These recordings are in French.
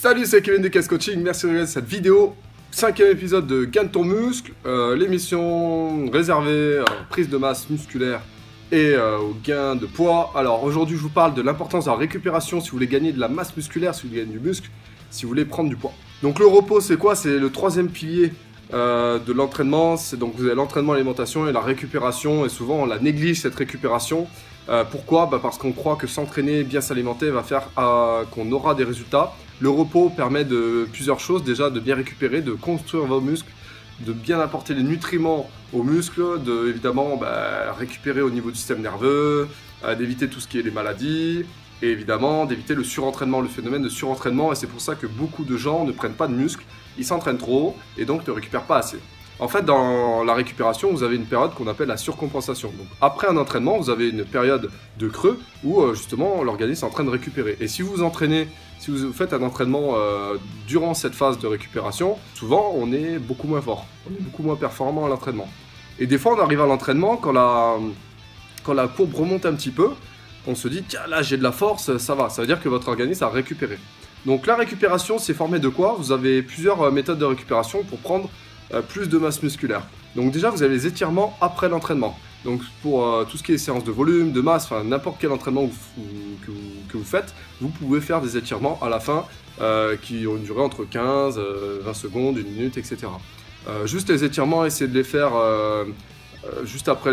Salut, c'est Kevin de Casse Coaching, merci de regarder cette vidéo. 5e épisode de Gagne ton muscle, l'émission réservée à la prise de masse musculaire et au gain de poids. Alors aujourd'hui je vous parle de l'importance de la récupération si vous voulez gagner de la masse musculaire, si vous voulez gagner du muscle, si vous voulez prendre du poids. Donc le repos c'est quoi? C'est le troisième pilier de l'entraînement. Donc vous avez l'entraînement, l'alimentation et la récupération, et souvent on la néglige cette récupération. Pourquoi? Parce qu'on croit que s'entraîner, bien s'alimenter va faire qu'on aura des résultats. Le repos permet de plusieurs choses, déjà de bien récupérer, de construire vos muscles, de bien apporter les nutriments aux muscles, de évidemment récupérer au niveau du système nerveux, d'éviter tout ce qui est les maladies, et évidemment d'éviter le surentraînement, le phénomène de surentraînement, et c'est pour ça que beaucoup de gens ne prennent pas de muscles, ils s'entraînent trop et donc ne récupèrent pas assez. En fait, dans la récupération, vous avez une période qu'on appelle la surcompensation. Donc, après un entraînement, vous avez une période de creux où justement l'organisme est en train de récupérer. Et si vous entraînez, si vous faites un entraînement durant cette phase de récupération, souvent on est beaucoup moins fort, on est beaucoup moins performant à l'entraînement. Et des fois, on arrive à l'entraînement quand la courbe remonte un petit peu, on se dit tiens là j'ai de la force, ça va. Ça veut dire que votre organisme a récupéré. Donc la récupération, c'est formé de quoi? Vous avez plusieurs méthodes de récupération pour prendre plus de masse musculaire. Donc déjà vous avez les étirements après l'entraînement. Donc pour tout ce qui est séance de volume, de masse, enfin n'importe quel entraînement que vous faites, vous pouvez faire des étirements à la fin qui ont une durée entre 15, 20 secondes, 1 minute, etc. Juste les étirements, essayez de les faire juste après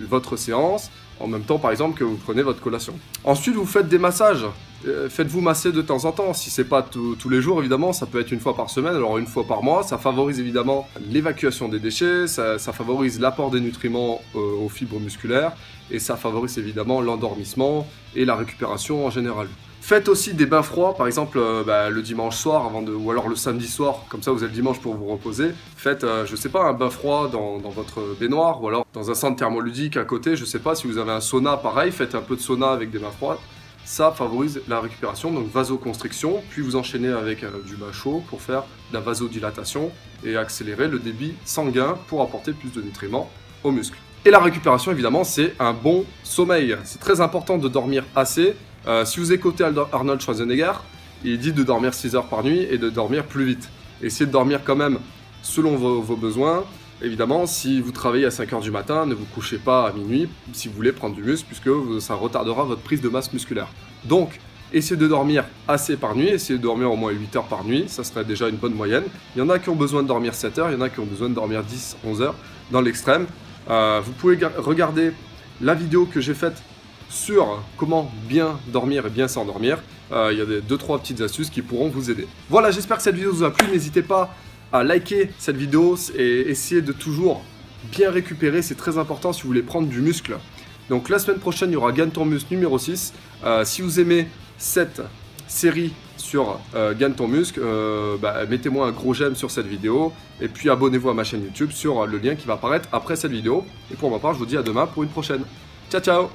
votre séance, en même temps par exemple que vous prenez votre collation. Ensuite vous faites des massages. Faites-vous masser de temps en temps, si c'est pas tous les jours évidemment, ça peut être une fois par semaine, alors une fois par mois, ça favorise évidemment l'évacuation des déchets, ça favorise l'apport des nutriments aux fibres musculaires, et ça favorise évidemment l'endormissement et la récupération en général. Faites aussi des bains froids, par exemple le dimanche soir ou alors le samedi soir, comme ça vous avez le dimanche pour vous reposer. Faites, je sais pas, un bain froid dans votre baignoire, ou alors dans un centre thermoludique à côté, je sais pas, si vous avez un sauna pareil, faites un peu de sauna avec des bains froids. Ça favorise la récupération, donc vasoconstriction, puis vous enchaînez avec du bain chaud pour faire de la vasodilatation et accélérer le débit sanguin pour apporter plus de nutriments aux muscles. Et la récupération, évidemment, c'est un bon sommeil. C'est très important de dormir assez. Si vous écoutez Arnold Schwarzenegger, il dit de dormir 6 heures par nuit et de dormir plus vite. Essayez de dormir quand même selon vos besoins. Évidemment, si vous travaillez à 5 heures du matin, ne vous couchez pas à minuit si vous voulez prendre du muscle, puisque ça retardera votre prise de masse musculaire. Donc, essayez de dormir assez par nuit, essayez de dormir au moins 8 heures par nuit, ça serait déjà une bonne moyenne. Il y en a qui ont besoin de dormir 7 heures, il y en a qui ont besoin de dormir 10, 11 heures dans l'extrême. Vous pouvez regarder la vidéo que j'ai faite sur comment bien dormir et bien s'endormir. Il y a 2-3 petites astuces qui pourront vous aider. Voilà, j'espère que cette vidéo vous a plu, n'hésitez pas à liker cette vidéo et essayer de toujours bien récupérer, c'est très important si vous voulez prendre du muscle. Donc la semaine prochaine, il y aura Gagne ton muscle numéro 6. Si vous aimez cette série sur Gagne ton muscle, mettez-moi un gros j'aime sur cette vidéo et puis abonnez-vous à ma chaîne YouTube sur le lien qui va apparaître après cette vidéo. Et pour ma part, je vous dis à demain pour une prochaine. Ciao ciao!